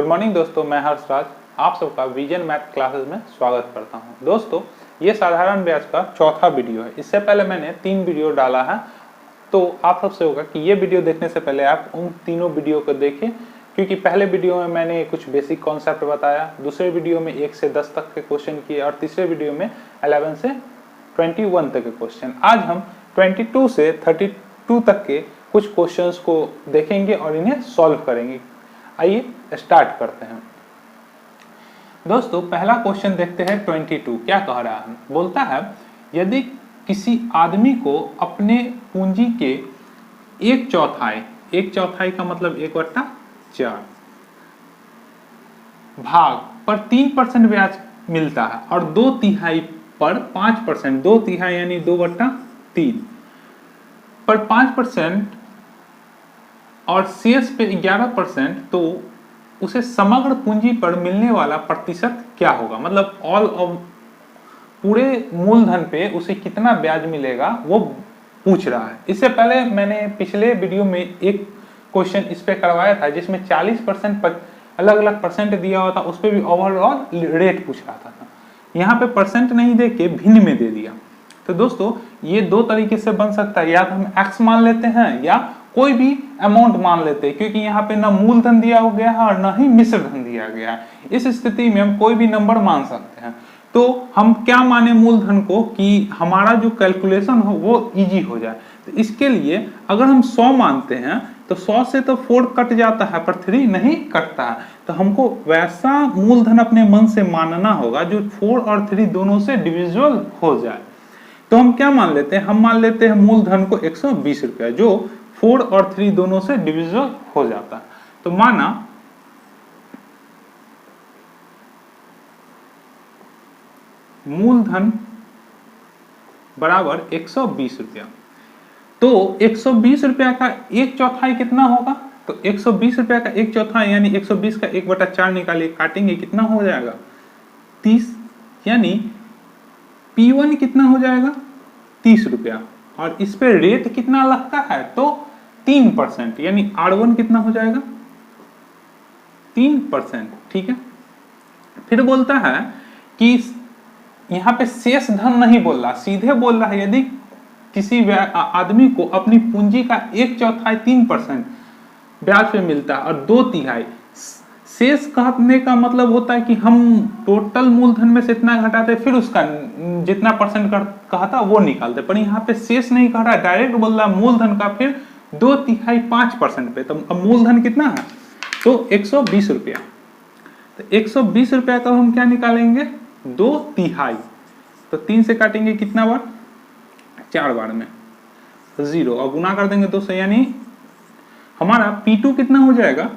Morning दोस्तों, मैं हर्षराज आप सबका विजन मैथ क्लासेस में स्वागत करता हूं। दोस्तों, ये साधारण ब्याज का चौथा वीडियो है। इससे पहले मैंने 3 वीडियो डाला है, तो आप सबसे होगा कि ये वीडियो देखने से पहले आप उन तीनों वीडियो को देखें, क्योंकि पहले वीडियो में मैंने कुछ बेसिक कॉन्सेप्ट बताया, दूसरे वीडियो में 1 से 10 तक के क्वेश्चन किए और तीसरे वीडियो में 11 से 21 तक के क्वेश्चन। आज हम 22 से 32 तक के कुछ क्वेश्चंस को देखेंगे और इन्हें सॉल्व करेंगे। आइए स्टार्ट करते हैं। दोस्तों, पहला क्वेश्चन देखते हैं। 22 क्या कह रहा है? बोलता है यदि किसी आदमी को अपने पूंजी के एक चौथाई का मतलब 1/4 भाग पर 3% ब्याज मिलता है और 2/3 पर 5%, 2/3 यानी 2/3 पर 5% और शेष पे 11%, तो उसे समग्र पूंजी पर मिलने वाला प्रतिशत क्या होगा? मतलब ऑल ऑफ पूरे मूलधन पे उसे कितना ब्याज मिलेगा वो पूछ रहा है। इससे पहले मैंने पिछले वीडियो में एक क्वेश्चन इस पे करवाया था जिसमें 40% अलग अलग परसेंट दिया हुआ था, उस पर भी ओवरऑल रेट पूछ रहा था। यहाँ पे परसेंट नहीं दे के भिन्न में दे दिया। तो दोस्तों, ये दो तरीके से बन सकता है, या तो हम एक्स मान लेते हैं या कोई भी अमाउंट मान लेते हैं, क्योंकि यहाँ पे ना मूलधन दिया गया है और ना ही मिश्र धन दिया गया है। इस स्थिति में हम कोई भी नंबर मान सकते हैं। तो हम क्या माने मूलधन को कि हमारा जो कैलकुलेशन हो वो इजी हो जाए। तो इसके लिए अगर हम 100 मानते हैं तो 100 से तो 4 कट जाता है पर 3 नहीं कटता है। तो हमको वैसा मूलधन अपने मन से मानना होगा जो 4 और 3 दोनों से डिविजिबल हो जाए। तो हम क्या मान लेते हैं? हम मान लेते हैं मूलधन को 120 रुपया, जो 4 और 3 दोनों से डिविजिबल हो जाता है। तो माना मूलधन बराबर 120 रुपया। तो 120 रुपया का 1/4 कितना होगा? तो 120 रुपया का 1/4 यानी 120 का 1/4 निकालिए, काटेंगे कितना हो जाएगा? 30। यानी P1 कितना हो जाएगा? 30 रुपया। और इस पे रेट कितना लगता है? तो 3%, यानी R1 कितना हो जाएगा? 3%। ठीक है। फिर बोलता है कि यहाँ पे शेष धन नहीं बोल रहा, सीधे बोल रहा है यदि किसी आदमी को अपनी पूंजी का 1/4 3% ब्याज पे मिलता है और 2/3 शेष कहने का मतलब होता है कि हम टोटल मूलधन में से इतना घटाते फिर उसका जितना परसेंट कहता वो निकालते, पर यहाँ पे शेष नहीं कह रहा, डायरेक्ट बोल रहा मूलधन का फिर 2/3 5% पे। तो अब मूलधन कितना है? तो 120 रुपया। तो 120 रुपया का हम क्या निकालेंगे? 2/3। तो 3 से काटेंगे कितना बार? 4 बार में 0 और गुना कर देंगे 2 से, यानी हमारा P2 कितना हो जाएगा?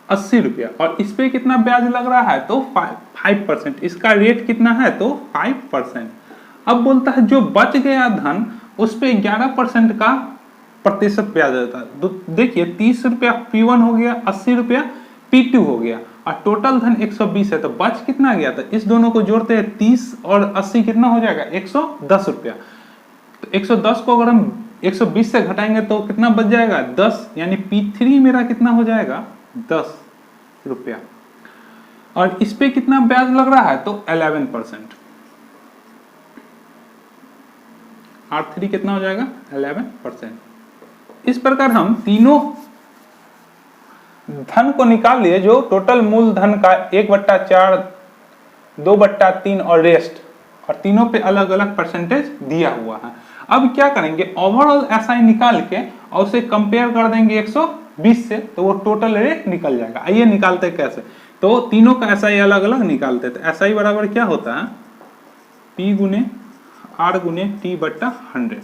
80 रुपया। और इस पे कितना ब्याज लग रहा है? तो 5%। इसका रेट कितना है? तो 5%। अब बोलता है जो बच गया धन उस पे 11% का प्रतिशत ब्याज देता है। देखिए 30 रुपया P1 हो गया, 80 रुपया P2 हो गया और टोटल धन 120 है। तो बच कितना गया? तो इस दोनों को जोड़ते हैं 30 और 80 कितना हो जाएगा? 110 रुपया। तो 110 को अगर हम 120 से घटाएंगे तो कितना बच जाएगा? 10। यानी P3 मेरा कितना हो जाएगा? 10 रुपया। और इस पे कितना ब्याज लग रहा है? तो 11%। R3 कितना हो जाएगा? 11%। इस प्रकार हम तीनों धन को निकाल लिए, जो टोटल मूलधन का 1/4, 2/3 और रेस्ट, और तीनों पे अलग अलग परसेंटेज दिया हुआ है। अब क्या करेंगे? ओवरऑल एसआई निकाल के और उसे कंपेयर कर देंगे 120 से, तो वो टोटल रेट निकल जाएगा। आइए निकालते कैसे? तो तीनों का एसआई अलग अलग निकालते। तो एसआई बराबर क्या होता है? P गुने R गुने T/100।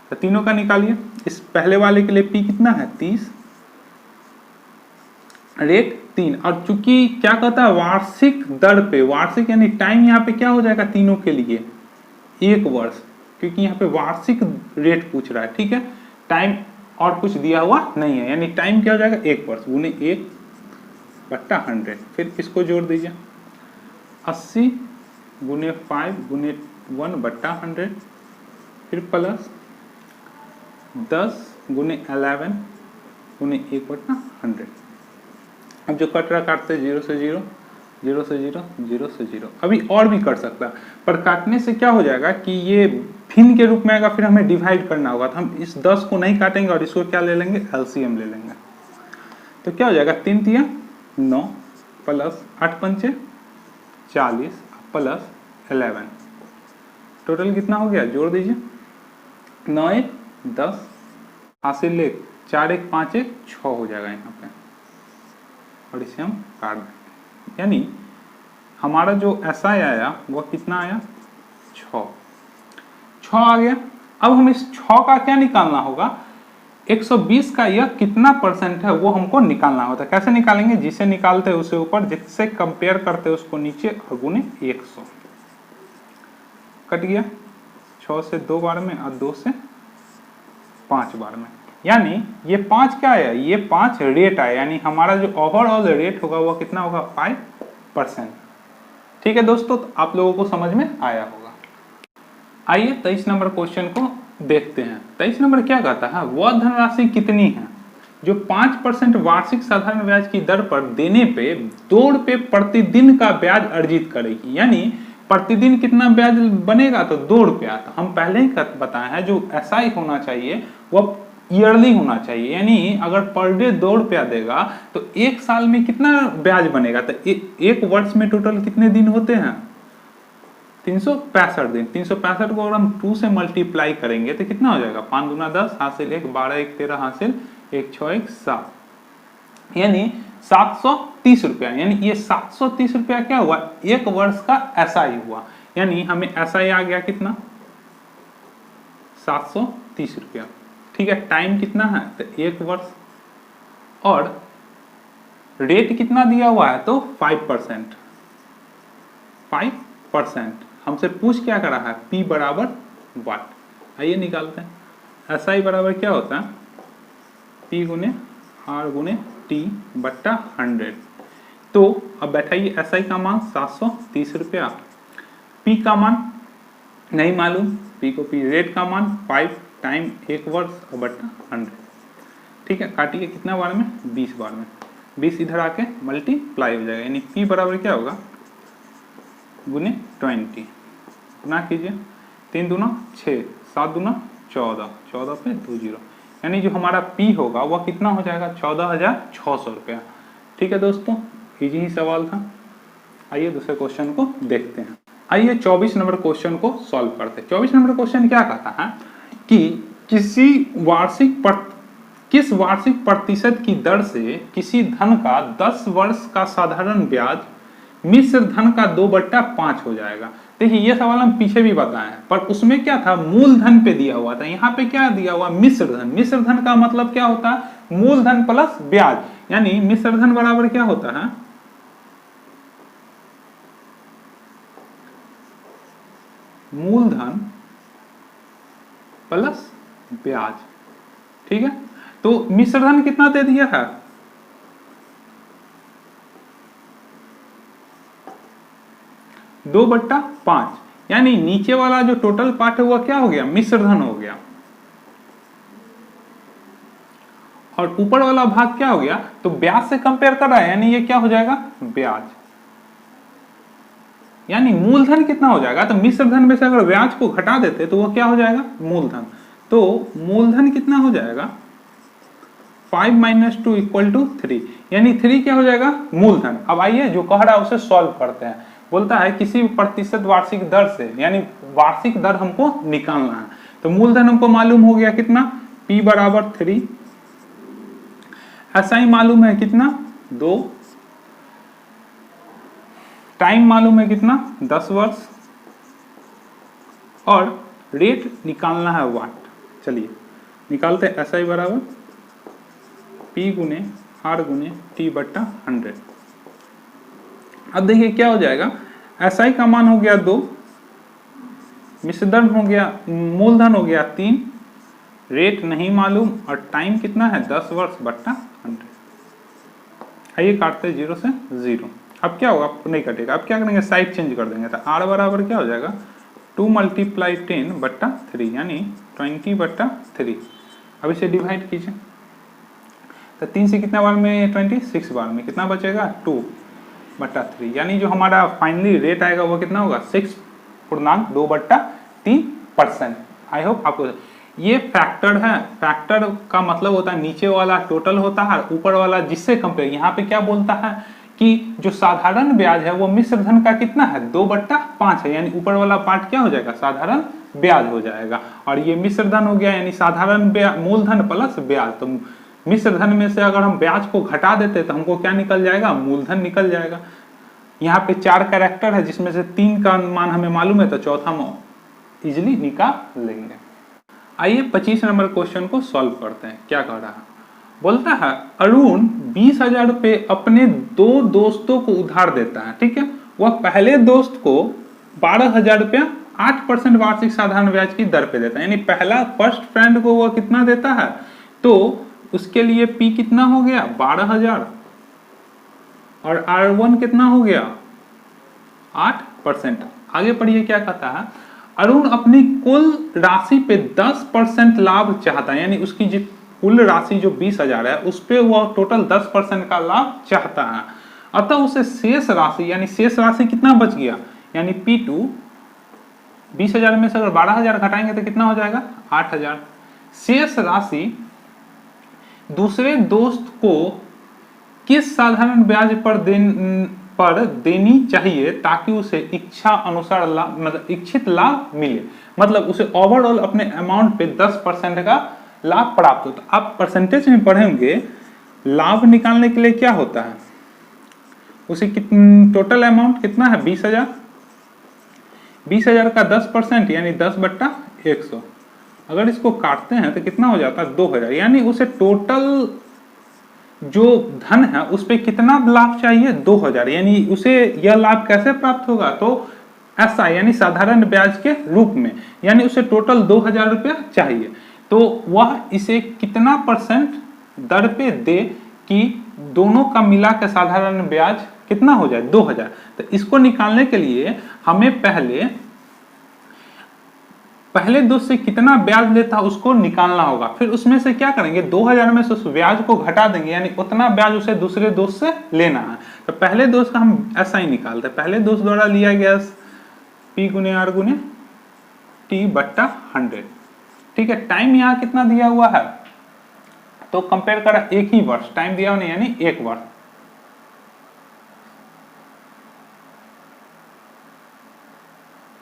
तो तीनों का निकालिए। इस पहले वाले के लिए P कितना है? 30, रेट 3। और चूंकि क्या कहता है? वार्षिक दर पे, वार्षिक यानी टाइम यहाँ पे क्या हो जाएगा तीनों के लिए? 1 वर्ष, क्योंकि यहाँ पे वार्षिक रेट पूछ रहा है। ठीक है, टाइम और कुछ दिया हुआ नहीं है, यानी टाइम क्या हो जाएगा? 1 वर्ष गुने 1/100। फिर इसको जोड़ दीजिए, 80 गुने 5 गुने 1/100, फिर प्लस 10 गुने 11 गुने 1/100। अब जो कट रहा काटते 0 से 0, 0 से 0, 0 से 0। अभी और भी कट सकता है, पर काटने से क्या हो जाएगा कि ये भिन्न के रूप में आएगा, फिर हमें डिवाइड करना होगा। तो हम इस 10 को नहीं काटेंगे और इसको क्या ले लेंगे, एलसीएम ले लेंगे। तो क्या हो जाएगा, 3 तिया 9 प्लस 8 पंचे 40 प्लस 11, टोटल कितना हो गया, जोड़ दीजिए। 9 1 10, हासिल 1 4 1 5 1 6 हो जाएगा यहाँ पे, और इसे हम काट देंगे। यानी हमारा जो SI आया वह कितना आया, 6 आ गया। अब हम इस 6 का क्या निकालना होगा, 120 का यह कितना परसेंट है वो हमको निकालना होता है। कैसे निकालेंगे, जिसे निकालते हैं उसे ऊपर, जिससे कंपेयर करते हैं उसको नीचे, और गुने 100। कट गया 6 से 2 बार में और 2 से 5 बार में। यानी ये 5 क्या आया, ये 5 रेट आया, यानी हमारा जो ओवरऑल रेट होगा वो कितना होगा, 5%। ठीक है दोस्तों, तो आप लोगों को समझ में आया होगा। आइए 23 नंबर क्वेश्चन को देखते हैं। 23 नंबर क्या कहता है, वह धनराशि कितनी है जो 5% वार्षिक साधारण ब्याज की दर पर देने पे 2 रुपये प्रतिदिन का ब्याज अर्जित करेगी। यानी प्रतिदिन कितना ब्याज बनेगा, तो 2 रुपया। तो हम पहले ही बताए हैं जो SI होना चाहिए वह ईयरली होना चाहिए, यानी अगर पर डे 2 रुपया देगा तो एक साल में कितना ब्याज बनेगा, तो एक वर्ष में टोटल कितने दिन होते हैं, 365 दिन। 365 को अगर हम 2 से मल्टीप्लाई करेंगे तो कितना हो जाएगा, 5 दूना 10, हासिल 1, 12 1 13, हासिल 1 6 1 7, यानी 730 रुपया। यानी ये 730 रुपया क्या हुआ, एक वर्ष का SI हुआ। यानी हमें SI आ गया कितना, 730 रुपया। ठीक है, टाइम कितना है, तो 1 वर्ष, और रेट कितना दिया हुआ है, तो 5%। 5% हमसे पूछ क्या करा है, P बराबर वाट। आइए निकालते हैं। SI बराबर क्या होता है, P गुने R गुने T बट्टा 100। तो अब बैठाइए, SI का मान 730 रुपया, P का मान नहीं मालूम, P को P, रेट का मान 5 टाइम 1 वर्ष और बट्टा 100। ठीक है, काटिए कितना बार में, 20 बार में। 20 इधर आके मल्टीप्लाई हो जाएगा, यानी P बराबर क्या होगा, गुने 20, गुना कीजिए, 3 दूना 6, 7 दूना 14, 14 पे 2 0, यानी जो हमारा P होगा वह कितना हो जाएगा, 14,600 रुपया। ठीक है दोस्तों, इजी ही सवाल था। आइए दूसरे क्वेश्चन को देखते हैं। आइए 24 नंबर क्वेश्चन को सॉल्व करते हैं। 24 नंबर क्वेश्चन क्या कहता है कि किस वार्षिक प्रतिशत की दर से किसी धन का 10 वर्ष का साधारण ब्याज मिश्र धन का 2/5 हो जाएगा। देखिए ये सवाल हम पीछे भी बताए हैं, पर उसमें क्या था, मूलधन पे दिया हुआ था। यहाँ पे क्या दिया हुआ, मिश्र धन। मिश्र धन का मतलब क्या होता है, मूलधन प्लस ब्याज, यानी मिश्र धन बराबर क्या होता है, मूलधन प्लस ब्याज। ठीक है, तो मिश्र धन कितना दे दिया है, 2/5, यानी नीचे वाला जो टोटल पार्ट है वह क्या हो गया, मिश्र धन हो गया, और ऊपर वाला भाग क्या हो गया, तो ब्याज से कंपेयर कर रहा है, यानी ये क्या हो जाएगा, ब्याज। यानी मूलधन कितना हो जाएगा, तो मिश्र धन में से अगर ब्याज को घटा देते तो वह क्या हो जाएगा, मूलधन। तो मूलधन कितना हो जाएगा, 5 - 2 = 3, यानी 3 क्या हो जाएगा, मूलधन। अब आइए जो कह रहा है उसे सॉल्व करते हैं। बोलता है किसी भी प्रतिशत वार्षिक दर से, यानी वार्षिक दर हमको निकालना है। तो मूलधन हमको मालूम हो गया कितना, P बराबर 3, SI मालूम है कितना, 2, टाइम मालूम है कितना, 10 वर्ष, और रेट निकालना है वाट। चलिए निकालते हैं। SI बराबर P गुने R गुने T बट्टा 100। अब देखिए क्या हो जाएगा, SI का मान हो गया 2, मिश्रधन हो गया, मूलधन हो गया 3, रेट नहीं मालूम, और टाइम कितना है, 10 वर्ष बट्टा 100। आइए काटते 0 से 0। अब क्या होगा, नहीं कटेगा। अब क्या करेंगे, साइड चेंज कर देंगे। तो R बराबर क्या हो जाएगा, 2 × 10 बट्टा 3, यानी 20/3। अब इसे डिवाइड कीजिए। तो 3 से कितना बार में 26 बार में कितना बचेगा 2/3, यानी जो हमारा फाइनली रेट आएगा वो कितना होगा 6.2/3%। आई होप आपको ये फैक्टर है। फैक्टर का मतलब होता है नीचे वाला टोटल होता है, ऊपर वाला जिससे कंपेयर। यहाँ पे क्या बोलता है कि जो साधारण ब्याज है वो मिश्र धन का कितना है 2/5 है, यानी ऊपर वाला पार्ट क्या हो जाएगा साधारण ब्याज हो जाएगा, और ये मिश्र धन हो गया यानी साधारण ब्याज मूलधन प्लस ब्याज। तो मिश्र धन में से अगर हम ब्याज को घटा देते तो हमको क्या निकल जाएगा मूलधन निकल जाएगा। यहाँ पे 4 कैरेक्टर है जिसमें से 3 का मान हमें मालूम है, तो चौथा हम इजिली निकाल लेंगे। आइए 25 नंबर क्वेश्चन को सॉल्व करते हैं। क्या कह रहा है, बोलता है अरुण 20,000 रुपये अपने 2 दोस्तों को उधार देता है। ठीक है, वह पहले दोस्त को 12,000 रुपया 8% वार्षिक साधारण ब्याज की दर पे देता है, यानी पहला फर्स्ट फ्रेंड को वह कितना देता है, तो उसके लिए P कितना हो गया 12,000 और R1 कितना हो गया 8%। आगे पढ़िए क्या कहता है, अरुण अपनी कुल राशि पे 10% लाभ चाहता है, यानी उसकी जो कुल राशि जो 20,000 है उस पे वह टोटल 10% का लाभ चाहता है। अतः उसे शेष राशि यानी शेष राशि कितना बच गया, यानी P2 20,000 में से अगर 12,000 घटाएंगे तो कितना हो जाएगा 8,000। शेष राशि दूसरे दोस्त को किस साधारण ब्याज पर देनी चाहिए ताकि उसे इच्छा अनुसार लाभ मतलब इच्छित लाभ मिले, मतलब उसे ओवरऑल अपने अमाउंट पे 10% का लाभ प्राप्त होता है। आप परसेंटेज में पढ़ेंगे लाभ निकालने के लिए क्या होता है, उसे टोटल अमाउंट कितना है 20,000, 20,000 का 10% यानी 10/100। अगर इसको काटते हैं तो कितना हो जाता है 2,000, यानी उसे टोटल जो धन है उस पे कितना लाभ चाहिए 2,000, यानी उसे यह लाभ कैसे प्राप्त होगा, तो ऐसा यानी साधारण ब्याज के रूप में, यानी उसे टोटल 2,000 रुपया चाहिए। तो वह इसे कितना परसेंट दर पे दे कि दोनों का मिला के साधारण ब्याज कितना हो जाए 2,000। तो इसको निकालने के लिए हमें पहले दोस्त से कितना ब्याज लेता है उसको निकालना होगा, फिर उसमें से क्या करेंगे 2,000 में से उस ब्याज को घटा देंगे, यानी उतना ब्याज उसे दूसरे दोस्त से लेना है। तो पहले दोस्त का हम ऐसा ही निकालते हैं, पहले दोस्त द्वारा लिया गया P गुने R गुने T/100। ठीक है, टाइम यहाँ कितना दिया हुआ है, तो कंपेयर करा एक ही वर्ष टाइम दिया नहीं, यानी 1 वर्ष।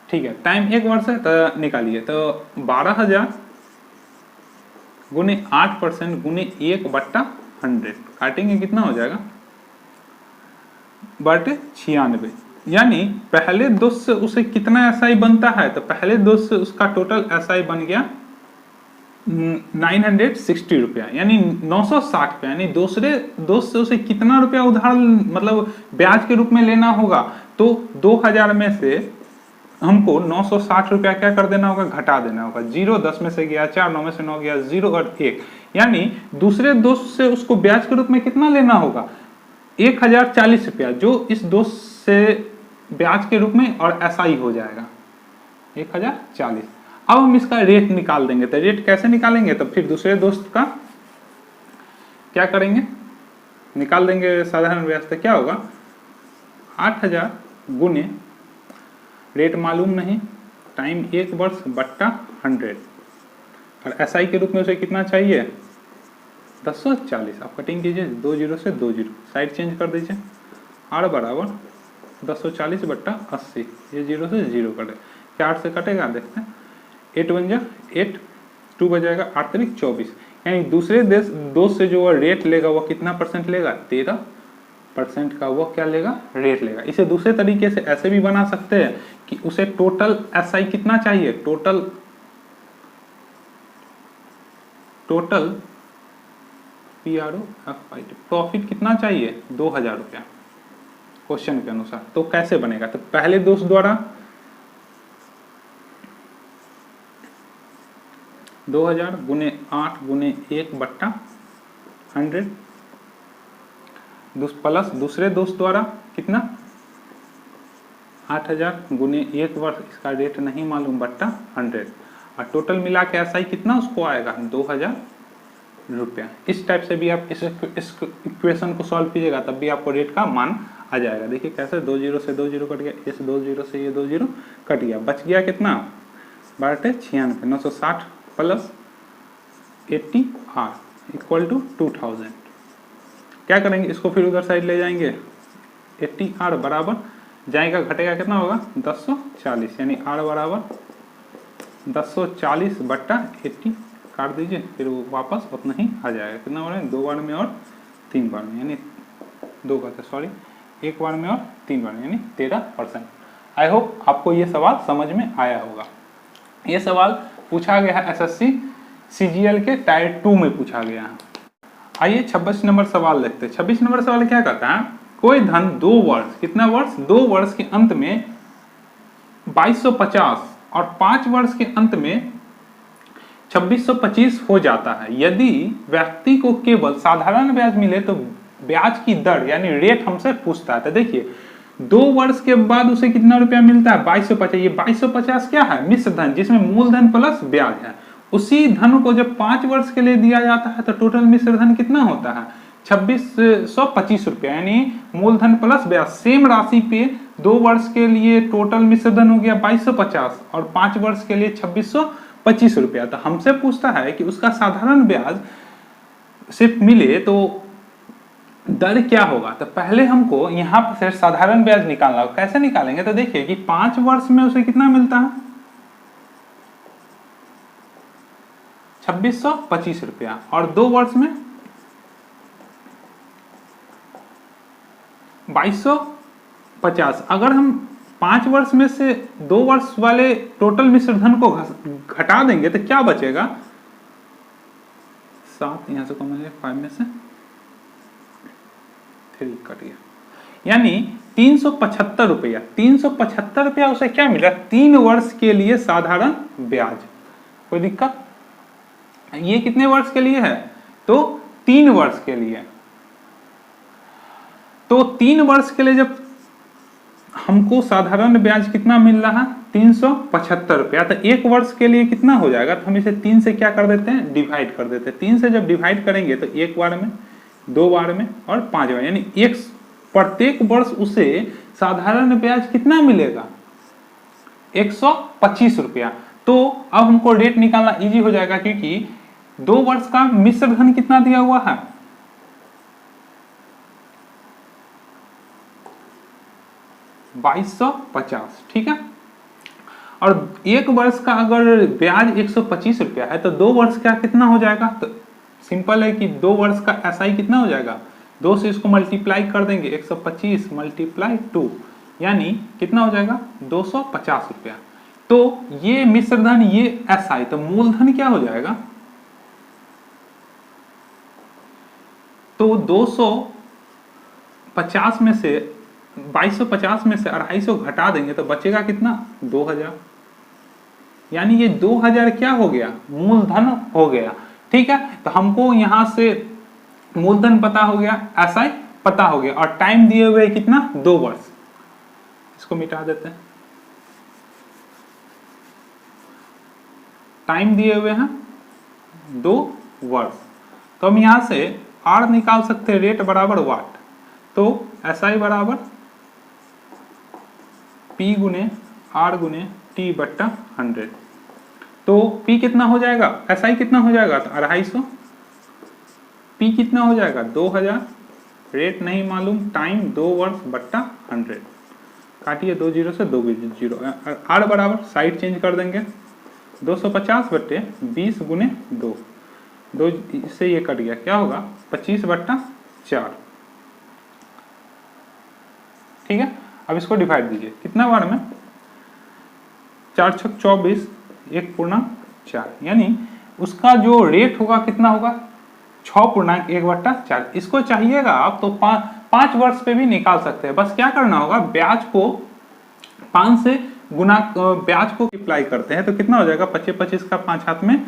ठीक है, टाइम 1 वर्ष है तो निकालिए, तो 12,000 गुने 8% गुने 1/100 काटेंगे कितना हो जाएगा 96, यानी पहले दोस्त से उसे कितना SI बनता है, तो पहले दोस्त से उसका टोटल SI बन गया 960 रुपया, यानी 960 रुपया, यानी दूसरे दोस्त से उसे कितना रुपया उधार मतलब ब्याज के रूप में लेना होगा, तो 2,000 में से हमको 960 रुपया क्या कर देना होगा घटा देना होगा। 0 10 में से गया 4, 9 में से 9 गया 0 और 1, यानी दूसरे दोस्त से उसको ब्याज के रूप में कितना लेना होगा 1,040 रुपया, जो इस दोस्त से ब्याज के रूप में और SI हो जाएगा 1,040। अब हम इसका रेट निकाल देंगे, तो रेट कैसे निकालेंगे, तो फिर दूसरे दोस्त का क्या करेंगे निकाल देंगे साधारण ब्याज। तो क्या होगा 8,000 गुने रेट मालूम नहीं टाइम 1 वर्ष बट्टा 100 और SI के रूप में उसे कितना चाहिए 1040। आप कटिंग कीजिए 2 0 से 2 0 साइड चेंज कर दीजिए, R बराबर 1040/80, ये 0 से 0 कटे, क्या 8 से कटेगा देखते हैं, 8 बन जा 8, 2 बजाएगा 8 तारीख 24, यानी दूसरे दोस्त से जो रेट लेगा वो कितना परसेंट लेगा 13% का वो क्या लेगा रेट लेगा। इसे दूसरे तरीके से ऐसे भी बना सकते हैं कि उसे टोटल SI कितना चाहिए, टोटल PROFIT प्रॉफिट कितना चाहिए 2,000 रुपया क्वेश्चन के अनुसार। तो कैसे बनेगा, तो पहले दोस्त द्वारा 2,000 गुने 8 गुने 1/100 प्लस दूसरे दोस्त द्वारा कितना 8,000 गुने 1 वर्ष, इसका रेट नहीं मालूम बट्टा 100, और टोटल मिला के SI कितना उसको आएगा 2,000 रुपया। इस टाइप से भी आप इस इक्वेशन को सॉल्व कीजिएगा, तब भी आपको रेट का मान आ जाएगा। देखिए कैसे, 2 जीरो से 2 जीरो कट गया, इस 2 जीरो से ये 2 जीरो कट गया, बच गया कितना 12×96, 960 प्लस 80R इक्वल टू 2000। क्या करेंगे, इसको फिर उधर साइड ले जाएंगे, 80R बराबर जाएगा घटेगा कितना होगा 1040, यानी R बराबर 1040 बट्टा 80 काट दीजिए, फिर वो वापस उतना ही आ जाएगा। कितना बार में, 2 बार में और 3 बार में, यानी 2 का सॉरी 1 बार में और 3 बार में, यानी 13%। आई होप आपको ये सवाल समझ में आया होगा। ये सवाल पूछा गया है एसएससी सीजीएल के टायर 2 में पूछा गया है। आइए 26 नंबर सवाल देखते हैं। 26 नंबर सवाल क्या कहता है, कोई धन 2 वर्ष, कितना वर्ष, 2 वर्ष के अंत में 2250 और 5 वर्ष के अंत में 2625 हो जाता है। यदि व्यक्ति को केवल साधारण ब्याज मिले तो ब्याज की दर यानी रेट हमसे पूछता है। तो देखिए 2 वर्ष के बाद उसे कितना रुपया मिलता है 2250। ये 2250 क्या है, मिश्र धन, जिसमें मूलधन प्लस ब्याज है। उसी धन को जब 5 वर्ष के लिए दिया जाता है तो टोटल मिश्र धन कितना होता है 2625 रुपया, यानी मूलधन प्लस ब्याज। सेम राशि पे 2 वर्ष के लिए टोटल मिश्र धन हो गया 2250 और 5 वर्ष के लिए 2625 रुपया। तो हमसे पूछता है कि उसका साधारण ब्याज सिर्फ मिले तो दर क्या होगा। तो पहले हमको यहाँ से साधारण ब्याज निकालना होगा। कैसे निकालेंगे, तो देखिए कि 5 वर्ष में उसे कितना मिलता है 2625 रुपया और 2 वर्ष में 2250। अगर हम 5 वर्ष में से 2 वर्ष वाले टोटल मिश्र धन को घटा देंगे तो क्या बचेगा 7, यहां से कम हो जाएगा 5 में से 3 कट गया, यानी 375 रुपया। 375 रुपया उसे क्या मिला 3 वर्ष के लिए साधारण ब्याज। कोई दिक्कत, ये कितने वर्ष के लिए है तो 3 वर्ष के लिए। तो 3 वर्ष के लिए जब हमको साधारण ब्याज कितना मिल रहा है 375 रुपया, तो 1 वर्ष के लिए कितना हो जाएगा, तो हम इसे 3 से क्या कर देते हैं डिवाइड कर देते हैं। 3 से जब डिवाइड करेंगे तो 1 बार में 2 बार में और 5 बार, यानी प्रत्येक वर्ष उसे साधारण ब्याज कितना मिलेगा 125 रुपया। तो अब हमको रेट निकालना इजी हो जाएगा, क्योंकि 2 वर्ष का मिश्र धन कितना दिया हुआ है 2250, ठीक है। और 1 वर्ष का अगर ब्याज 125 रुपया है तो 2 वर्ष का कितना हो जाएगा, तो सिंपल है कि 2 वर्ष का एसआई कितना हो जाएगा, 2 से इसको मल्टीप्लाई कर देंगे 125 मल्टीप्लाई 2, यानी कितना हो जाएगा 250 रुपया। तो ये मिश्र धन ये एसआई, तो मूलधन क्या हो जाएगा, तो 250 में से 2250 में से 250 घटा देंगे तो बचेगा कितना 2000, यानी ये 2000 क्या हो गया मूलधन हो गया, ठीक है। तो हमको यहां से मूलधन पता हो गया, एसआई पता हो गया, और टाइम दिए हुए कितना 2 वर्ष। इसको मिटा देते हैं, टाइम दिए हुए हैं 2 वर्ष। तो हम यहां से आर निकाल सकते हैं, रेट बराबर वाट, तो एसआई बराबर पी गुने आर गुने टी बट्टा 100। तो पी कितना हो जाएगा, एसआई कितना हो जाएगा तो 250, पी कितना हो जाएगा 2000, रेट नहीं मालूम, टाइम 2 वर्ष बट्टा 100। काटिए 2 जीरो से 2 जीरो, आर बराबर साइड चेंज कर देंगे 250 बट्टे 20 गुने 2, 2 से ये कट गया, क्या होगा 25 बट्टा 4, ठीक है। अब इसको डिवाइड दीजिए कितना बार में 4 छक 24 1 पूर्णांक 4, यानी उसका जो रेट होगा कितना होगा 6.1 बट्टा 4। इसको चाहिएगा आप तो 5 वर्ष पे भी निकाल सकते हैं। बस क्या करना होगा, ब्याज को 5 से गुना, ब्याज को अप्लाई करते हैं तो कितना हो जाएगा 25 का 5 हाथ में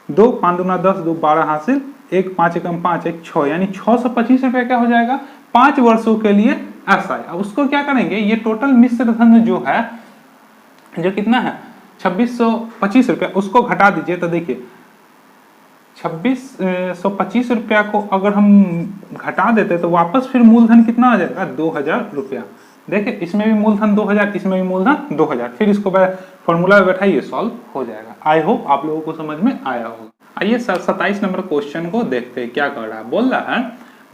2, 5 दूना 10, 2 12 हासिल, 1 5 एकम 5 1 6, यानी 625 रुपये क्या हो जाएगा 5 वर्षों के लिए एसआई। अब उसको क्या करेंगे, ये टोटल मिश्र धन जो है जो कितना है 2625 रुपया, उसको घटा दीजिए तो देखिए 2625 रुपया को अगर हम घटा देते तो वापस फिर मूलधन कितना आ जाएगा, 2000 रुपया। देखिए इसमें भी मूलधन 2000, इसमें भी मूलधन 2000। फिर इसको फॉर्मूला में बैठाइए, सॉल्व हो जाएगा। आई होप आप लोगों को समझ में आया होगा। आइए 27 नंबर क्वेश्चन को देखते हैं क्या कर रहा है। बोल रहा है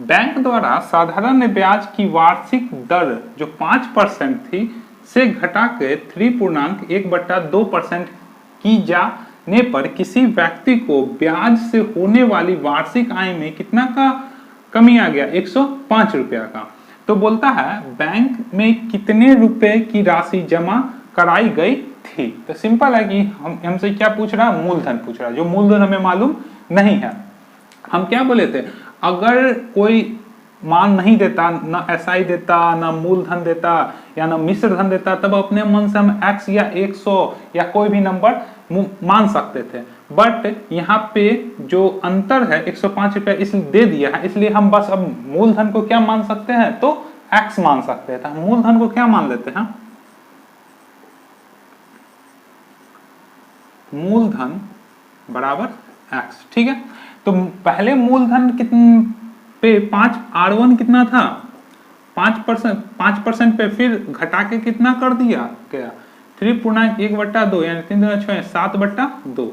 बैंक द्वारा साधारण ब्याज की वार्षिक दर जो 5% थी से घटा के 3.1/2% की जाने पर किसी व्यक्ति को ब्याज से होने वाली वार्षिक आय में कितना का कमी आ गया, 105 रुपया का। तो बोलता है बैंक में कितने रुपए की राशि जमा कराई गई थी। तो सिंपल है कि हमसे क्या पूछ रहा है, मूलधन पूछ रहा है, जो मूलधन हमें मालूम नहीं है। हम क्या बोले थे, अगर कोई मान नहीं देता, ना एसआई देता, ना मूलधन देता या ना मिश्र धन देता, तब अपने मन से हम x या 100 या कोई भी नंबर मान सकते थे। बट यहाँ पे जो अंतर है 105 रुपया इसलिए दे दिया है, इसलिए हम बस अब मूलधन को क्या मान सकते हैं, तो x मान सकते हैं। तो हम मूलधन को क्या मान लेते हैं, मूलधन बराबर x। ठीक है, तो पहले मूलधन कितने पे 5R1 कितना था, 5% पे, फिर घटा के कितना कर दिया क्या, 3.1/2 यानी 3×6 7/2।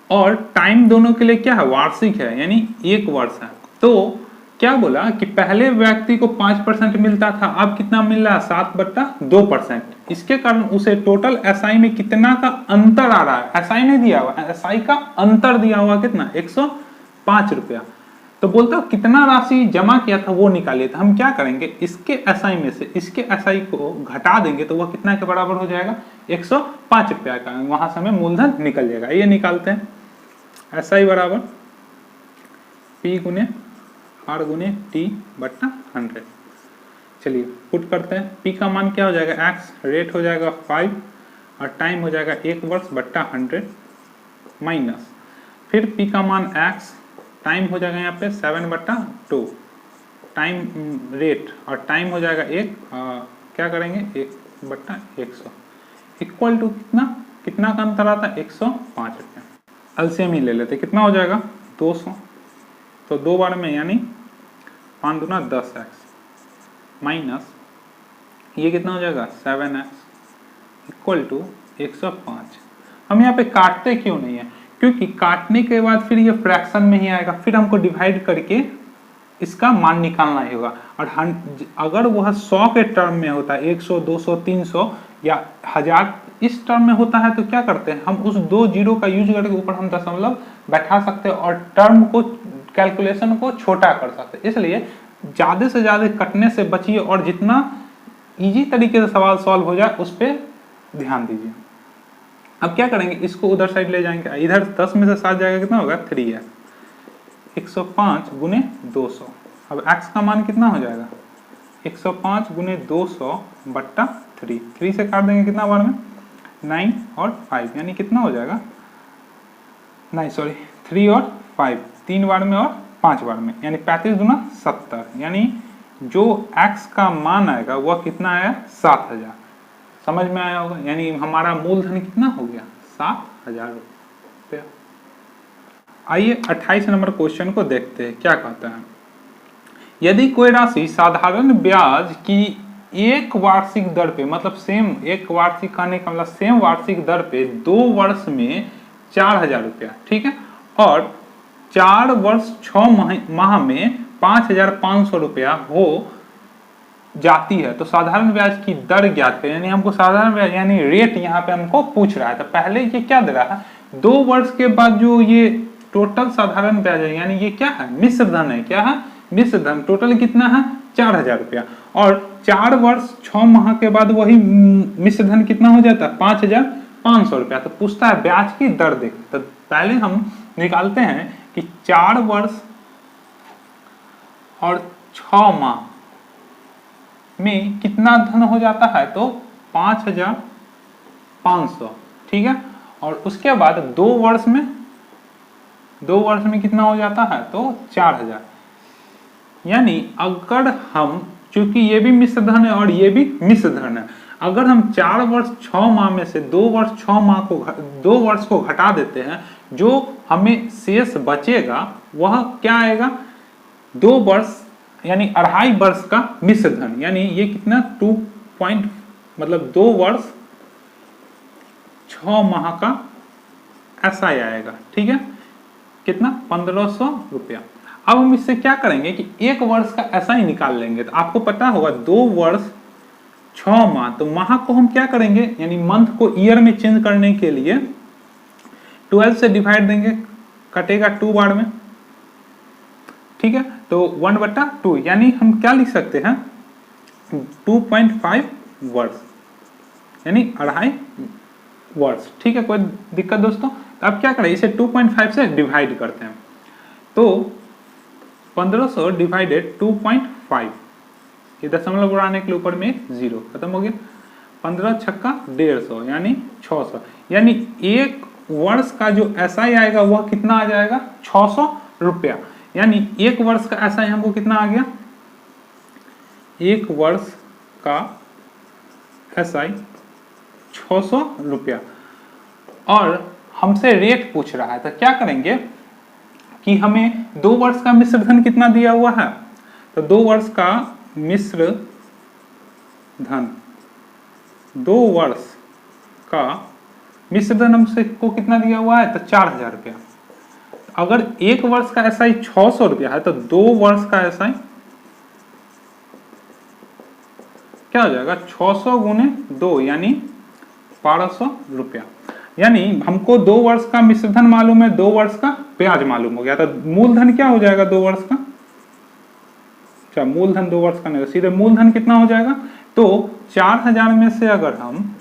और टाइम दोनों के लिए क्या है, वार्षिक है, यानी 1 वर्ष है। तो क्या बोला कि पहले व्यक्ति को 5% मिलता था, अब कितना मिल रहा है, 7/2%। इसके कारण उसे टोटल एसआई में कितना का अंतर आ रहा है, एसआई नहीं दिया हुआ, एसआई का अंतर दिया हुआ कितना, 105 रुपया। तो बोलता कितना राशि जमा किया था वो निकालिए। तो हम क्या करेंगे, इसके एसआई में से इसके एसआई को घटा देंगे तो वह कितना के बराबर हो जाएगा, 105 रुपया का। वहां से हमें मूलधन निकल जाएगा। ये निकालते हैं, एसआई बराबर पी गुने आर गुने टी बट्टा 100। चलिए पुट करते हैं। पी का मान क्या हो जाएगा, एक्स, रेट हो जाएगा 5 और टाइम हो जाएगा 1 वर्ष बट्टा 100 माइनस, फिर पी का मान एक्स, टाइम हो जाएगा यहाँ पे 7/2, टाइम रेट और टाइम हो जाएगा 1, क्या करेंगे 1/100 इक्वल टू कितना का अंतर आता है, 105 रुपया। एलसीएम ही ले लेते, कितना हो जाएगा 200। तो 2 बार में यानी 5 दूना 10x माइनस ये कितना हो जाएगा 7x इक्वल टू 105। हम यहाँ पे काटते क्यों नहीं है, क्योंकि काटने के बाद फिर ये फ्रैक्शन में ही आएगा, फिर हमको डिवाइड करके इसका मान निकालना ही होगा। और अगर वह 100 के टर्म में होता है, 100, 200, 300 या 1000 इस टर्म में होता है, तो क्या करते हैं हम उस 2 जीरो का यूज करके ऊपर हम दशमलव बैठा सकते हैं और टर्म को, कैलकुलेशन को छोटा कर सकते हैं। इसलिए ज्यादा से ज्यादा कटने से बचिए और जितना इजी तरीके से सवाल सॉल्व हो जाए उस पर ध्यान दीजिए। अब क्या करेंगे, इसको उधर साइड ले जाएंगे, इधर 10 में से 7 जाएगा, कितना होगा 3 है, 105 गुने 200। अब x का मान कितना हो जाएगा, 105 गुने 200 बट्टा 3 से काट देंगे कितना बार में, 9 और 5 यानी कितना हो जाएगा, 3 और 5 3 बार में और 5 बार में, यानी 35 दूना 70, यानी जो x का मान आएगा वह कितना आया 7000। समझ में आया होगा, यानी हमारा मूलधन कितना हो गया 7000 रुपया। आइए 28 नंबर क्वेश्चन को देखते हैं क्या कहता है। यदि कोई राशि साधारण ब्याज की एक वार्षिक दर पे, मतलब सेम एक वार्षिक कहने का मतलब सेम वार्षिक दर पे 2 वर्ष में 4000 रुपया, ठीक है, और 4 वर्ष 6 माह में 5500 रुपया हो जाती है, तो साधारण ब्याज की दर ज्ञात करें। यानी हमको साधारण ब्याज यानी रेट यहाँ पे हमको पूछ रहा है। तो पहले ये क्या दे रहा है, 2 वर्ष के बाद जो ये टोटल साधारण ब्याज है, यानी ये क्या है, मिश्र धन है, क्या है, मिश्र धन, टोटल कितना है 4000 रुपया, और 4 वर्ष 6 माह के बाद वही मिश्र धन कितना हो जाता है 5500 रुपया। तो पूछता है ब्याज की दर देख। तो पहले हम निकालते हैं कि 4 वर्ष और 6 माह में कितना धन हो जाता है, तो 5500, ठीक है, और उसके बाद 2 वर्ष में कितना हो जाता है, तो 4000। यानी अगर हम, चूंकि ये भी मिश्र धन है और ये भी मिश्र धन है, अगर हम 4 वर्ष 6 माह में से 2 वर्ष 6 माह को 2 वर्ष को घटा देते हैं, जो हमें शेष बचेगा वह क्या आएगा, 2 वर्ष यानी 2.5 वर्ष का मिश्र धन, यानी ये कितना मतलब 2 वर्ष 6 माह का ऐसा आएगा। ठीक है, कितना 1500 रुपया। अब हम इससे क्या करेंगे कि 1 वर्ष का ऐसा ही निकाल लेंगे। तो आपको पता होगा 2 वर्ष 6 माह, तो माह को हम क्या करेंगे यानी मंथ को ईयर में चेंज करने के लिए 12 से डिवाइड देंगे, कटेगा 2 बार में। ठीक है, तो 1/2 यानी हम क्या लिख सकते हैं 2.5 वर्ष यानी 2.5 वर्ष। ठीक है, कोई दिक्कत दोस्तों? तो अब क्या करें, इसे 2.5 से डिवाइड करते हैं। तो 1500 डिवाइडेड 2.5, ये दशमलव बढ़ाने के लिए ऊपर में 0 खत्म हो गया। 15 छक्का 150 यानी 600, यानी 1 वर्ष का जो एसआई आएगा वह कितना आ जाएगा 600 रुपया। यानी 1 वर्ष का एसआई हमको कितना आ गया, 1 वर्ष का एसआई 600 रुपया। और हमसे रेट पूछ रहा है, तो क्या करेंगे कि हमें 2 वर्ष का मिश्र धन कितना दिया हुआ है, तो 2 वर्ष का मिश्र धन, 2 वर्ष का मिश्र धन हमसे को कितना दिया हुआ है, तो 4000 रुपया। अगर 1 वर्ष का एसआई 600 रुपया है तो 2 वर्ष का एसआई क्या हो जाएगा 600 गुने 2 यानी 1200 रुपया। यानी हमको 2 वर्ष का मिश्रधन मालूम है, 2 वर्ष का ब्याज मालूम हो गया। तो मूलधन क्या हो जाएगा 2 वर्ष का, अच्छा मूलधन 2 वर्ष का नहीं, सीधे मूलधन कितना हो जाएगा, तो 4000 में से अगर हम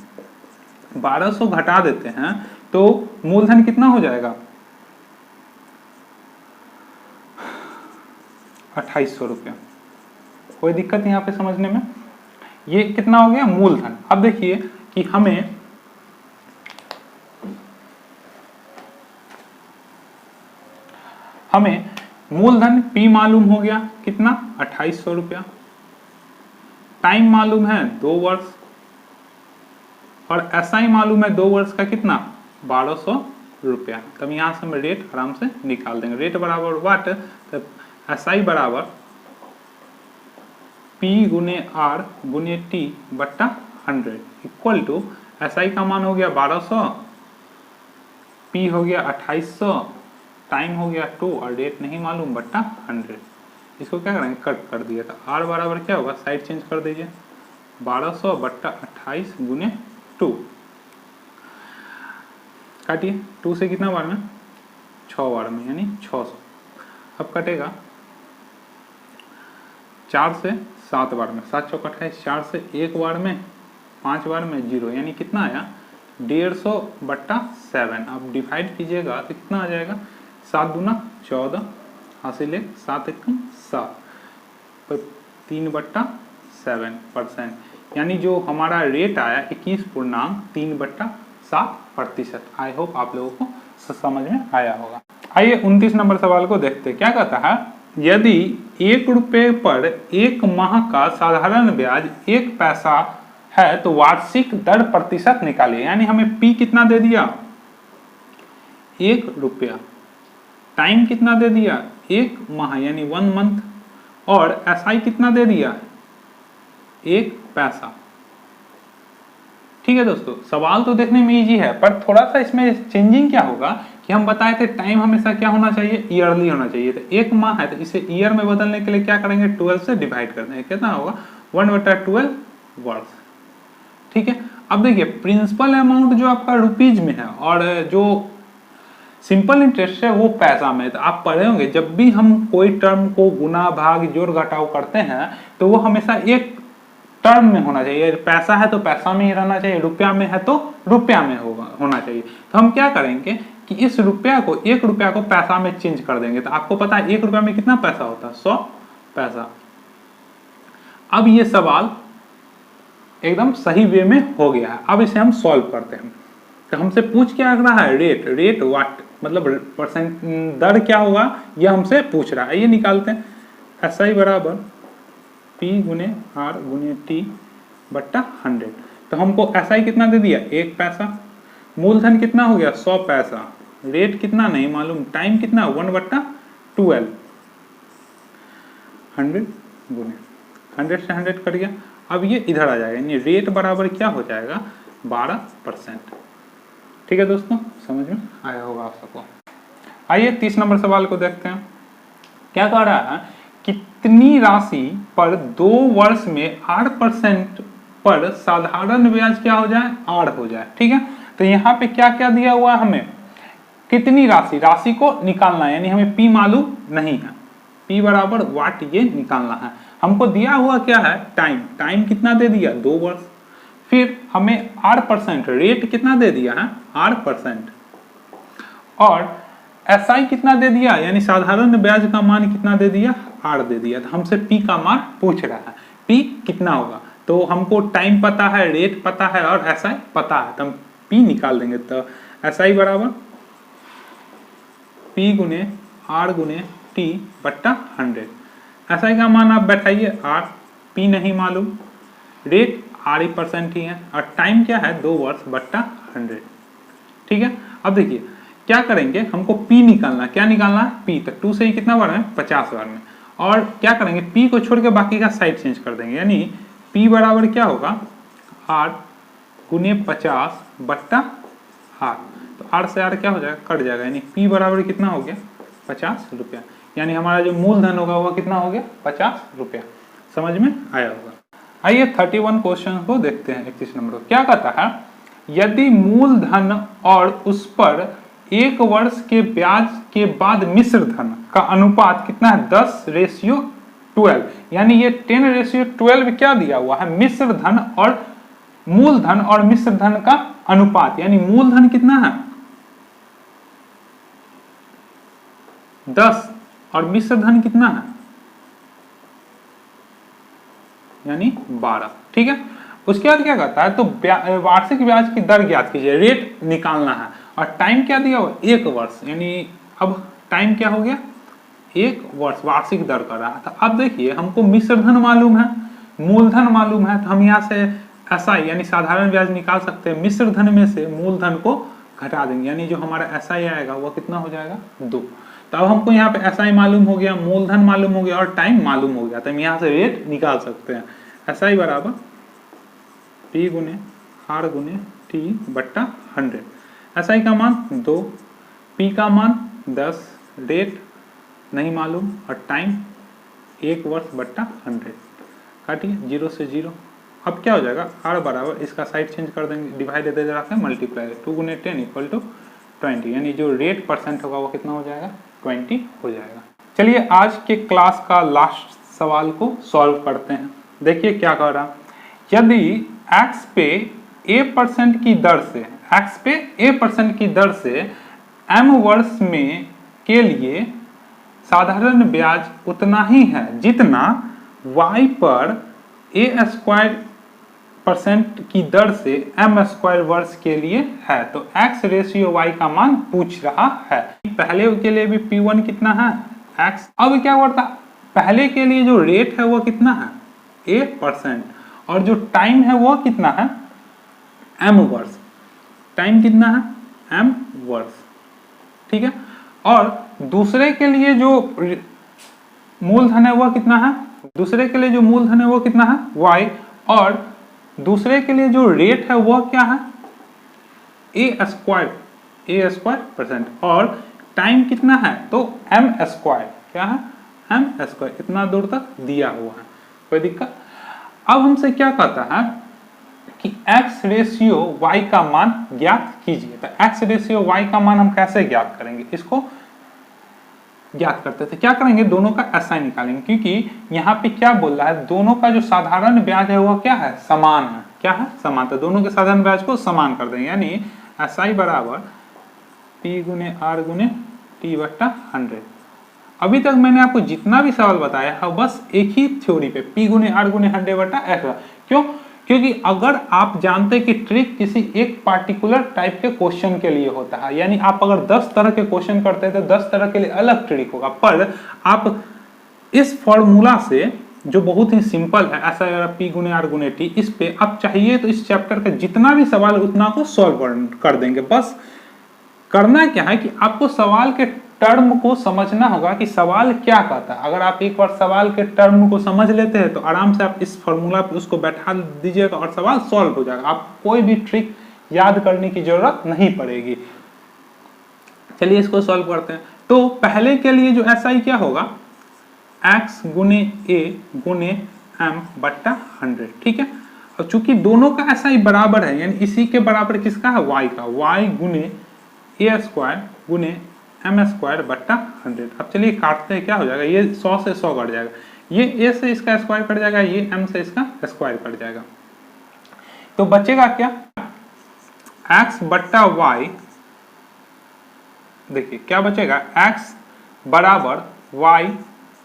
1200 घटा देते हैं तो मूलधन कितना हो जाएगा 2800 रुपया। कोई दिक्कत यहाँ पे समझने में? ये कितना हो गया मूलधन। अब देखिए कि हमें मूलधन P मालूम हो गया कितना 2800 रुपया, टाइम मालूम है 2 वर्ष, और एसआई मालूम है 2 वर्ष का कितना 1200 रुपया। तब यहां से हम रेट आराम से निकाल देंगे। रेट बराबर वाट, तो एसआई बराबर P गुने R गुने T बट्टा 100 इक्वल टू एसआई का मान हो गया 1200, P हो गया 2800, टाइम हो गया 2 और रेट नहीं मालूम बट्टा 100। इसको क्या करेंगे कट कर दिया, तो R बराबर क्या होगा साइड चेंज कर दीजिए 1200 बट्टा 28 गुने 2, काटिए 2 से कितना बार में 6 बार में यानी 600। अब कटेगा 4 से 7 बार में, 7 चौक 28, 4 से 1 बार में 5 बार में 0 यानी कितना आया 150 बट्टा 7। अब डिवाइड कीजिएगा तो कितना आ जाएगा 7 दूना 14, हासिल 7 एकम 7 पर 3 बट्टा 7%, यानी जो हमारा रेट आया 21.3/7%। आई होप आप लोगों को समझ में आया होगा। आइए 29 नंबर सवाल को देखते हैं। क्या कहता है, यदि 1 रुपये पर 1 माह का साधारण ब्याज 1 पैसा है तो वार्षिक दर प्रतिशत निकालिए। यानी हमें P कितना दे दिया 1 रुपया, टाइम कितना दे दिया 1 माह यानी 1 मंथ, और एसआई कितना दे दिया 1 पैसा। ठीक है दोस्तों, सवाल तो देखने में इजी है पर थोड़ा सा इसमें चेंजिंग क्या होगा कि हम बताए थे टाइम हमेशा क्या होना चाहिए ईयरली होना चाहिए। तो 1 माह है तो इसे ईयर में बदलने के लिए क्या करेंगे 12 से डिवाइड कर देंगे, कितना होगा 1/12 वर्ष। ठीक है, अब देखिए प्रिंसिपल अमाउंट जो आपका रुपीज में है और जो सिंपल इंटरेस्ट है वो पैसा में। तो आप पढ़े होंगे जब भी हम कोई टर्म को गुना भाग जोड़ घटाव करते हैं तो वो हमेशा एक टर्म में होना चाहिए। पैसा है तो पैसा में ही रहना चाहिए, रुपया में है तो रुपया में होना चाहिए। तो हम क्या करेंगे कि इस रुपया को 1 रुपया को पैसा में चेंज कर देंगे। तो आपको पता है 1 रुपया में कितना पैसा होता है 100 पैसा। अब ये सवाल एकदम सही वे में हो गया है। अब इसे हम सॉल्व करते हैं। तो हमसे पूछ क्या रहा है रेट वाट मतलब परसेंट दर क्या होगा यह हमसे पूछ रहा है। ये निकालते हैं एसआई बराबर P गुने R गुने T बट्टा 100। तो हमको एसआई कितना दे दिया 1 पैसा, मूलधन कितना हो गया 100 पैसा, रेट कितना नहीं मालूम, टाइम कितना 1/12, 100 गुने 100 से 100 कट गया। अब ये इधर आ जाएगा, यानी रेट बराबर क्या हो जाएगा 12%। ठीक है दोस्तों, समझ में आया होगा आप सबको। आइए 30 नंबर सवाल को देखते हैं। क्या कह रहा है, कितनी राशि पर 2 वर्ष में 8% पर साधारण ब्याज क्या हो जाए 8 हो जाए। ठीक है, तो यहाँ पे क्या क्या दिया हुआ है हमें, कितनी राशि, राशि को निकालना है, यानी हमें पी मालूम नहीं है, पी बराबर वाट ये निकालना है। हमको दिया हुआ क्या है टाइम, टाइम कितना दे दिया 2 वर्ष, फिर हमें 8%, रेट कितना दे दिया है 8%, और एसआई कितना दे दिया, यानी साधारण ब्याज का मान कितना दे दिया 8 दे दिया। तो हमसे पी का मान पूछ रहा है, पी कितना होगा, तो हमको टाइम पता है, रेट पता है और एसआई पता है, तो हम पी निकाल देंगे। तो एसआई बराबर पी गुने आर गुने टी बट्टा 100। एसआई का मान आप बैठाइए आर, पी नहीं मालूम, रेट 8% ही है, और टाइम क्या है 2 वर्ष बट्टा 100। ठीक है, अब देखिए क्या करेंगे, हमको पी निकालना, क्या निकालना है पी, तो 2 से ही कितना बार में 50 बार में, और क्या करेंगे पी को छोड़ के बाकी का साइड चेंज कर देंगे, यानी पी बराबर क्या होगा 8 गुने 50 बट्टा 8, तो 8 से 8 क्या हो जाएगा कट जाएगा, यानी पी बराबर कितना हो गया 50 रुपया, यानी हमारा जो मूलधन होगा वो कितना हो गया 50 रुपया। समझ में आया होगा। आइए 31 क्वेश्चन को देखते हैं। 31 नंबर को क्या कहता है, यदि मूलधन और उस पर 1 वर्ष के ब्याज के बाद मिश्र धन का अनुपात कितना है 10:12, यानी ये 10:12 क्या दिया हुआ है, मिश्र धन और मूलधन और मिश्र धन का अनुपात, यानी मूलधन कितना है 10 और मिश्र धन कितना है यानी 12। ठीक है, उसके बाद क्या कहता है, तो वार्षिक ब्याज की दर ज्ञात कीजिए, रेट निकालना है, और टाइम क्या दिया हुआ 1 वर्ष, यानी अब टाइम क्या हो गया 1 वर्ष, वार्षिक दर कर रहा था। अब देखिए हमको मिश्र धन मालूम है, मूलधन मालूम है, तो हम यहाँ से एसआई यानी साधारण ब्याज निकाल सकते हैं, मिश्र धन में से मूलधन को घटा देंगे, यानी जो हमारा एसआई आएगा वो कितना हो जाएगा 2। तो अब हमको यहाँ पे एसआई मालूम हो गया, मूलधन मालूम हो गया और टाइम मालूम हो गया, तो हम यहाँ से रेट निकाल सकते हैं। एसआई बराबर पी गुने आर गुने टी बट्टा 100। एसआई का मान 2, पी का मान 10, रेट नहीं मालूम और टाइम 1 वर्ष बट्टा 100, काटिए 0 से 0। अब क्या हो जाएगा आर बराबर, इसका साइड चेंज कर देंगे, डिवाइड दे रखा है मल्टीप्लाई, 2 गुने 10 = 20, यानी जो रेट परसेंट होगा वो कितना हो जाएगा 20 हो जाएगा। चलिए आज के क्लास का लास्ट सवाल को सॉल्व करते हैं। देखिए क्या कह रहा, यदि x पे a% की दर से, x पे a% की दर से m वर्ष में के लिए साधारण ब्याज उतना ही है जितना y पर a² % की दर से m² वर्ष के लिए है, तो x/y का मान पूछ रहा है। पहले के लिए भी P1 कितना है x, अब क्या करता पहले के लिए जो रेट है वो कितना है a%, और जो टाइम है वो कितना है m वर्ष, टाइम कितना है m वर्ष। ठीक है, और दूसरे के लिए जो मूलधन है वो कितना है, दूसरे के लिए जो मूलधन है वो कितना है y, और दूसरे के लिए जो रेट है वो क्या है a², और टाइम कितना है तो m², क्या है m², इतना दूर तक दिया हुआ है, कोई दिक्कत। अब हमसे क्या कहता है कि x/y का मान ज्ञात कीजिए, तो x/y का मान हम कैसे ज्ञात करेंगे, इसको ज्ञात करते थे क्या करेंगे, दोनों का एसआई निकालेंगे, क्योंकि यहाँ पे क्या बोल रहा है दोनों का जो साधारण ब्याज है वो क्या है समान है, क्या है समान, तो दोनों के साधारण ब्याज को समान कर देंगे, यानी एसआई बराबर पी गुने आर गुने टी बट्टा 100। अभी तक मैंने आपको जितना भी सवाल बताया है बस एक ही थ्योरी पे, पी गुने आर गुने 100 बट्टा x। क्यों, क्योंकि अगर आप जानते कि ट्रिक किसी एक पार्टिकुलर टाइप के क्वेश्चन के लिए होता है, यानी आप अगर 10 तरह के क्वेश्चन करते हैं तो 10 तरह के लिए अलग ट्रिक होगा, पर आप इस फॉर्मूला से जो बहुत ही सिंपल है ऐसा पी गुने आर गुने टी, इस पे आप चाहिए तो इस चैप्टर का जितना भी सवाल उतना को सॉल्व कर देंगे, बस करना क्या है कि आपको सवाल के टर्म को समझना होगा कि सवाल क्या कहता है। अगर आप एक बार सवाल के टर्म को समझ लेते हैं तो आराम से आप इस फॉर्मूला पे उसको बैठा दीजिएगा और सवाल सॉल्व हो जाएगा। आप कोई भी ट्रिक याद करने की जरूरत नहीं पड़ेगी। चलिए इसको सॉल्व करते हैं। तो पहले के लिए जो SI क्या होगा, x गुने a गुने m बट्टा 100, ठीक है। और चूंकि दोनों का SI बराबर है, यानी इसी के बराबर किसका है, y का, y गुने a स्क्वायर गुने m स्क्वायर बट्टा 100। अब चलिए काटते हैं, क्या हो जाएगा, ये 100 से 100 कट जाएगा, ये a से इसका स्क्वायर कट जाएगा, ये m से इसका स्क्वायर कट जाएगा। तो बचेगा क्या, x बट्टा y, देखिए क्या बचेगा, x बराबर y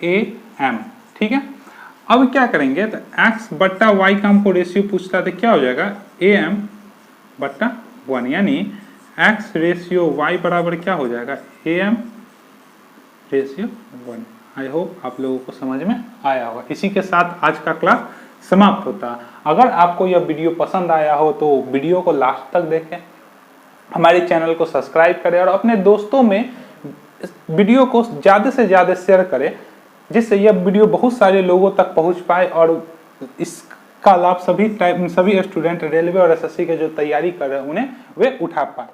a m, ठीक है। अब क्या करेंगे, तो x बट्टा y का हमको रेशियो पूछता है, तो क्या हो जाएगा a m बट्टा 1, यानी x रेशियो y बराबर क्या हो जाएगा a m ratio 1। I hope आप लोगों को समझ में आया होगा। इसी के साथ आज का क्लास समाप्त होता है। अगर आपको यह वीडियो पसंद आया हो तो वीडियो को लास्ट तक देखें, हमारे चैनल को सब्सक्राइब करें और अपने दोस्तों में इस वीडियो को ज़्यादा से ज़्यादा शेयर करें, जिससे यह वीडियो बहुत सारे लोगों तक पहुंच पाए और इसका लाभ सभी स्टूडेंट रेलवे और SSC के जो तैयारी कर रहे हैं उन्हें वे उठा पाए।